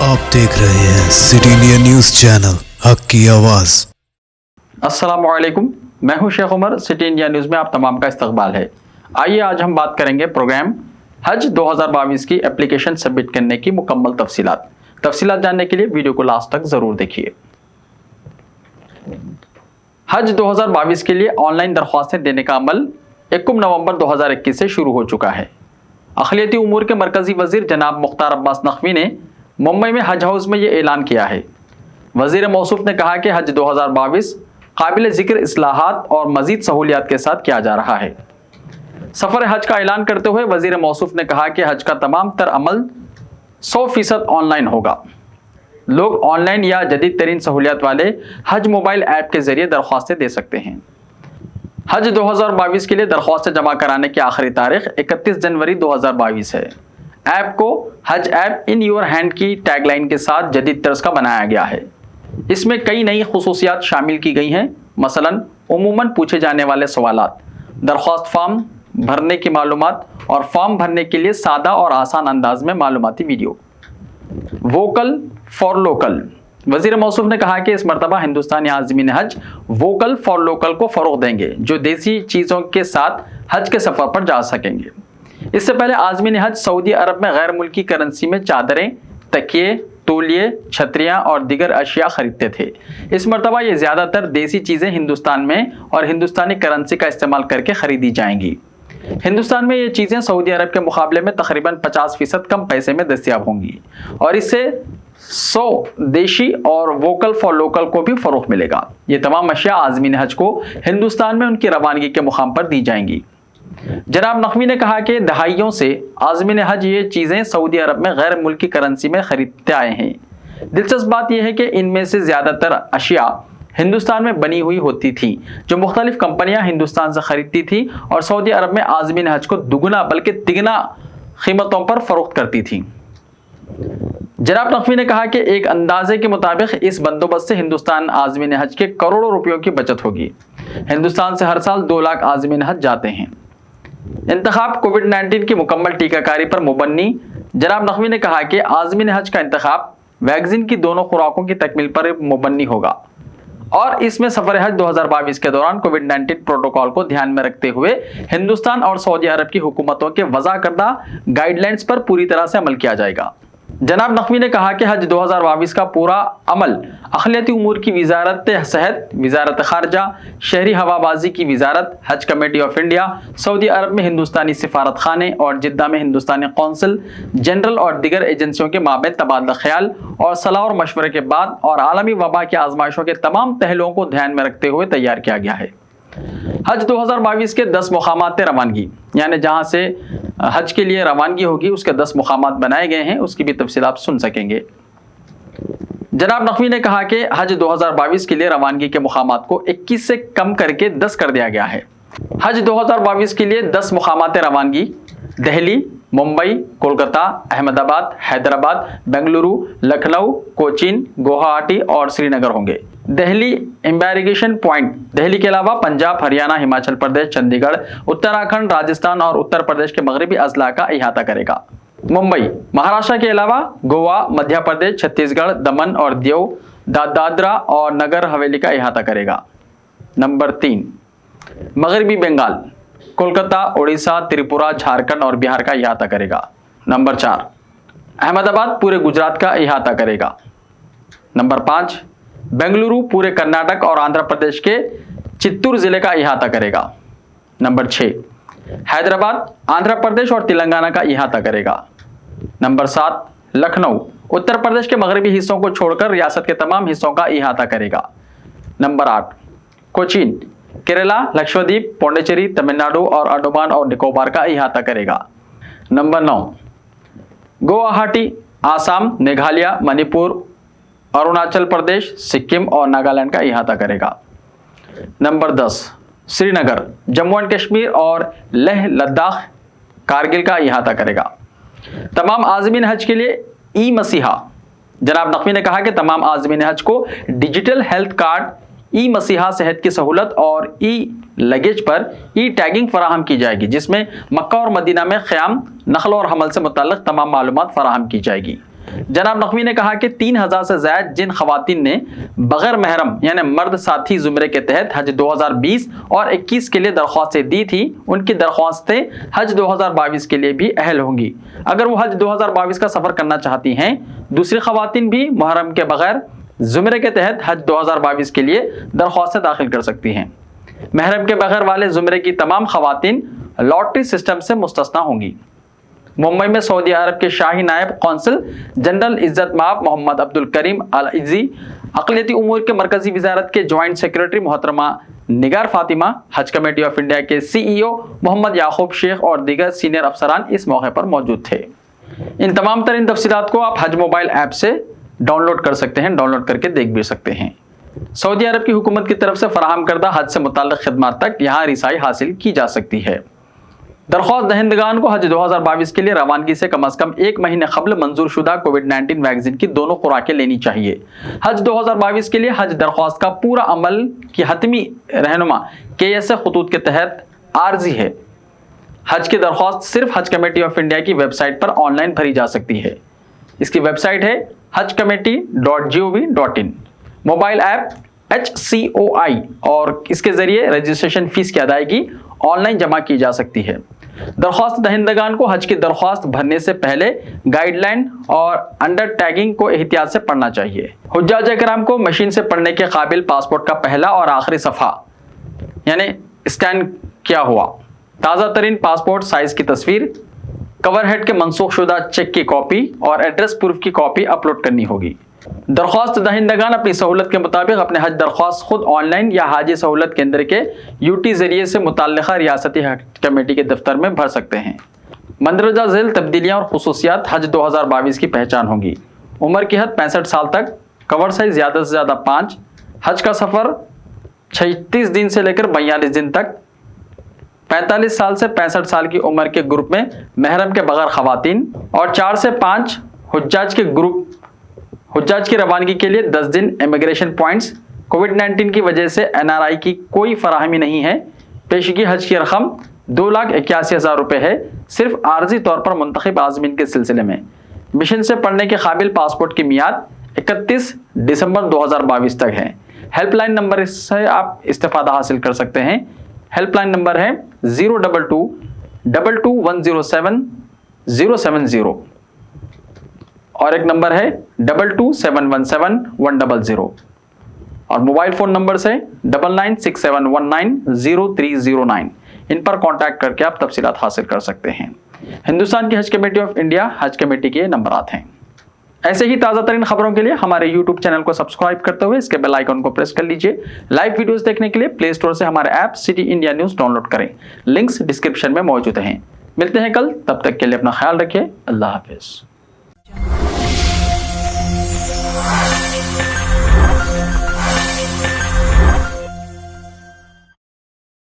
आप देख रहे हैं सिटी इंडिया न्यूज चैनल, हक की आवाज। अस्सलाम वालेकुम, मैं हूं Shaikh Umar. City India news में आप तमाम का इस्तकबाल है। आइए आज हम बात करेंगे प्रोग्राम हज 2022 की एप्लीकेशन सबमिट करने की मुकम्मल तफसीलात जानने के लिए वीडियो को लास्ट तक जरूर देखिए। हज 2022 के लिए ऑनलाइन दरख्वास्तें देने का अमल 1 नवंबर 2021 से शुरू हो चुका है। अखिलियती उमूर के मरकजी वजीर जनाब मुख्तार अब्बास नकवी ने मुंबई में हज हाउस में ये ऐलान किया है। वजीर मौसूफ ने कहा कि हज 2022 काबिल जिक्र इस्लाहात और मजीद सहूलियात के साथ किया जा रहा है। सफ़र हज का ऐलान करते हुए वजीर मौसूफ ने कहा कि हज का तमाम तर अमल 100% ऑनलाइन होगा। लोग ऑनलाइन या जदीद तरीन सहूलियात वाले हज मोबाइल ऐप के जरिए दरख्वास्तें दे सकते हैं। हज 2022 के लिए दरख्वास्तें जमा कराने की आखिरी तारीख 31 जनवरी 2022 है। ऐप को हज ऐप इन योर हैंड की टैगलाइन के साथ जदीद तर्ज का बनाया गया है। इसमें कई नई खुसूसियात शामिल की गई हैं, मसलन उमूमन पूछे जाने वाले सवालात, दरख्वास्त फॉर्म भरने की मालूमात और फॉर्म भरने के लिए सादा और आसान अंदाज में मालूमाती वीडियो। वोकल फॉर लोकल, वजीर मौसूफ ने कहा कि इस मरतबा हिंदुस्तानी आज़मीन हज वोकल फॉर लोकल को फ़रोग़ देंगे, जो देसी चीज़ों के साथ हज के सफ़र पर जा सकेंगे। इससे पहले आज़मीन हज सऊदी अरब में गैर मुल्की करेंसी में चादरें, तकिए, तौलिए, छतरियाँ और दीगर अशिया खरीदते थे। इस मरतबा ये ज़्यादातर देसी चीज़ें हिंदुस्तान में और हिंदुस्तानी करेंसी का इस्तेमाल करके ख़रीदी जाएंगी। हिंदुस्तान में ये चीज़ें सऊदी अरब के मुकाबले में तकरीबन 50% कम पैसे में दस्तियाब होंगी और इससे 100 देशी और वोकल फॉर लोकल को भी फ़रोग़ मिलेगा। ये तमाम अशिया आज़मीन हज को हिंदुस्तान में उनकी रवानगी के मुकाम पर दी जाएंगी। जनाब नकवी ने कहा कि दहाइयों से आज़मीन हज ये चीज़ें सऊदी अरब में गैर मुल्की करेंसी में खरीदते आए हैं। दिलचस्प बात यह है कि इनमें से ज़्यादातर अशिया हिंदुस्तान में बनी हुई होती थी, जो मुख्तलिफ कंपनियां हिंदुस्तान से खरीदती थी और सऊदी अरब में आज़मीन हज को दुगना बल्कि तिगना कीमतों पर फरोख्त करती थी। जनाब नकवी ने कहा कि एक अंदाजे के मुताबिक इस बंदोबस्त से हिंदुस्तान आज़मीन हज के करोड़ों रुपयों की बचत होगी। हिंदुस्तान से हर साल 2 लाख आज़मीन हज जाते हैं। इंतखाब कोविड-19 की मुकम्मल टीकाकारी पर मुबन्नी जनाब नकवी ने कहा कि आज़मीन हज का इंतखाब वैक्सीन की दोनों खुराकों की तकमील पर मुबन्नी होगा और इसमें सफ़र हज 2022 के दौरान कोविड-19 प्रोटोकॉल को ध्यान में रखते हुए हिंदुस्तान और सऊदी अरब की हुकूमतों के वज़ा करदा गाइडलाइंस पर पूरी तरह से अमल किया जाएगा। जनाब नकवी ने कहा कि हज 2022 का पूरा अमल अखिलियती उमूर की वजारत सेहत, वजारत खारजा, शहरी हवाबाजी की वजारत, हज कमेटी ऑफ इंडिया, सऊदी अरब में हिंदुस्तानी सिफारत खाने और जिद्दा में हिंदुस्तानी कौंसल जनरल और दीगर एजेंसियों के माबैन तबादला ख्याल और सलाह और मशवरे के बाद और आलमी वबा की आजमाइशों के तमाम पहलुओं को ध्यान में रखते हुए तैयार किया गया है। हज 2022 के 10 मुकामात रवानगी, यानी जहां से हज के लिए रवानगी होगी उसके 10 मुकामात बनाए गए हैं, उसकी भी तफसील आप सुन सकेंगे। जनाब नकवी ने कहा कि हज 2022 के लिए रवानगी के मुकामात को 21 से कम करके 10 कर दिया गया है। हज 2022 के लिए 10 मुकामात रवानगी दिल्ली, मुंबई, कोलकाता, अहमदाबाद, हैदराबाद, बेंगलुरु, लखनऊ, कोचीन, गुवाहाटी और श्रीनगर होंगे। दिल्ली एम्बैरिगेशन पॉइंट दिल्ली के अलावा पंजाब, हरियाणा, हिमाचल प्रदेश, चंडीगढ़, उत्तराखंड, राजस्थान और उत्तर प्रदेश के मगरबी अजला का अहाता करेगा। मुंबई महाराष्ट्र के अलावा गोवा, मध्य प्रदेश, छत्तीसगढ़, दमन और दीव, दादरा और नगर हवेली का अहाता करेगा। नंबर 3 मगरबी बंगाल कोलकाता, उड़ीसा, त्रिपुरा, झारखंड और बिहार का अहाता करेगा। नंबर 4 अहमदाबाद पूरे गुजरात का अहाता करेगा। नंबर 5 बेंगलुरु पूरे कर्नाटक और आंध्र प्रदेश के चित्तूर जिले का अहाता करेगा। नंबर 6 हैदराबाद आंध्र प्रदेश और तेलंगाना का अहाता करेगा। नंबर 7 लखनऊ उत्तर प्रदेश के मगरबी हिस्सों को छोड़कर रियासत के तमाम हिस्सों का अहाता करेगा। नंबर 8 कोचीन केरला, लक्षद्वीप, पौंडीचेरी, तमिलनाडु और अंडमान और निकोबार का अहाता करेगा। नंबर 9 गुवाहाटी आसाम, मेघालय, मणिपुर, अरुणाचल प्रदेश, सिक्किम और नागालैंड का अहाता करेगा। नंबर 10 श्रीनगर जम्मू एंड कश्मीर और लेह लद्दाख कारगिल का अहाता करेगा। तमाम आज़मीन हज के लिए ई मसीहा जनाब नकवी ने कहा कि तमाम आज़मीन हज को डिजिटल हेल्थ कार्ड, ई मसीहा सेहत की सहूलत और ई लगेज पर ई टैगिंग फराहम की जाएगी, जिसमें मक्का और मदीना में क़याम, नक़ल और हमल से मुतल्लिक़ तमाम मालूमात फराहम की जाएगी। जनाब नकवी ने कहा कि 3000 से ज्यादा जिन खवातीन ने बगैर महरम यानी मर्द साथी जुमरे के तहत हज 2020 और 21 के लिए दरख्वास्तें दी थी, उनकी दरख्वास्तें हज 2022 के लिए भी अहल होंगी। अगर वो हज 2022 का सफर करना चाहती हैं, दूसरी खवातीन भी मुहर्रम के बगैर जुमरे के तहत हज 2022 के लिए दरख्वास्तें दाखिल कर सकती हैं। महरम के बगैर वाले जुमरे की तमाम खवातीन लॉटरी सिस्टम से मुस्तस्ना होंगी। मुंबई में सऊदी अरब के शाही नायब कौंसल जनरल इज्जत माब मोहम्मद अब्दुल करीम अल इज़ी, अक़लियती उमूर के मरकजी वजारत के जॉइंट सेक्रेटरी मोहतरमा निगार फातिमा, हज कमेटी ऑफ इंडिया के CEO मोहम्मद याकूब शेख और दीगर सीनियर अफसरान इस मौके पर मौजूद थे। इन तमाम तरीन तफसीलात को आप हज मोबाइल ऐप से डाउनलोड कर सकते हैं, डाउनलोड करके देख भी सकते हैं। सऊदी अरब की हुकूमत की तरफ से फराहम करदा हज से मुताल्लिक़ खिदमात तक यहाँ रिसाई हासिल की जा सकती है। दरख्वास्त दहिंदगान को हज 2022 के लिए रवानगी से कम 1 महीने कबल मंजूर शुदा कोविड-19 वैक्सीन की दोनों खुराकें लेनी चाहिए। हज 2022 के लिए हज दरख्वास्त का पूरा अमल की हतमी रहनुमा KSA खतूत के तहत आर्जी है। हज की दरख्वास्त सिर्फ हज कमेटी ऑफ इंडिया की वेबसाइट पर ऑनलाइन भरी जा सकती है। इसकी वेबसाइट है hajcommittee.gov.in। मोबाइल ऐप HCOI और इसके जरिए रजिस्ट्रेशन फीस की अदायगी ऑनलाइन जमा की जा सकती है। दरख्वास्त दहिंदगान को हज की दरख्वास्त भरने से पहले गाइडलाइन और अंडर टैगिंग को एहतियात से पढ़ना चाहिए। हुज्जाज इकराम को मशीन से पढ़ने के काबिल पासपोर्ट का पहला और आखिरी सफ़ा यानी स्कैन किया हुआ ताज़ा तरीन पासपोर्ट साइज की तस्वीर, कवर हेड के मनसूख शुदा चेक की कॉपी और एड्रेस प्रूफ की कॉपी अपलोड करनी होगी। दरख्वास्त दहिंदगान अपनी सहूलत के मुताबिक अपने हज दरख्वास्त खुद ऑनलाइन या हाजी सहूलत केंद्र के UT जरिए से मुतल्लिका रियासती हज कमेटी के दफ्तर में भर सकते हैं। मंदरजा झेल तब्दीलियाँ और खुसूसियात हज 2022 की पहचान होंगी। उम्र की हद 65 साल तक, कवर साइज ज़्यादा से ज़्यादा 5, हज का सफ़र 36 दिन से लेकर 42 दिन तक, 45 साल से 65 साल की उम्र के ग्रुप में महरम के बगैर खवातीन और 4 से 5 हुज्जाज के ग्रुप हुज्जाज की रवानगी के लिए 10 दिन इमिग्रेशन पॉइंट्स। कोविड-19 की वजह से NRI की कोई फराहमी नहीं है। पेशगी हज की रकम 2,81,000 रुपये है, सिर्फ आर्जी तौर पर मुंतखब आज़मीन के सिलसिले में। मिशन से पढ़ने के काबिल पासपोर्ट की मियाद 31 दिसंबर 2022 तक है। हेल्पलाइन नंबर से आप इस्तेफादा हासिल कर सकते हैं। हेल्पलाइन नंबर है 022-22-107-070 और एक नंबर है 22-717-100 और मोबाइल फ़ोन नंबर से 9967190309। इन पर कांटेक्ट करके आप तफसीलात हासिल कर सकते हैं। हिंदुस्तान की हज कमेटी ऑफ इंडिया हज कमेटी के नंबरात हैं। ऐसे ही ताज़ा तरीन खबरों के लिए हमारे YouTube चैनल को सब्सक्राइब करते हुए इसके बेल आइकन को प्रेस कर लीजिए। लाइव वीडियोस देखने के लिए प्ले स्टोर से हमारे app city India news download करें, लिंक्स डिस्क्रिप्शन में मौजूद हैं। मिलते हैं कल, तब तक के लिए अपना ख्याल रखिए। अल्लाह हाफिज़।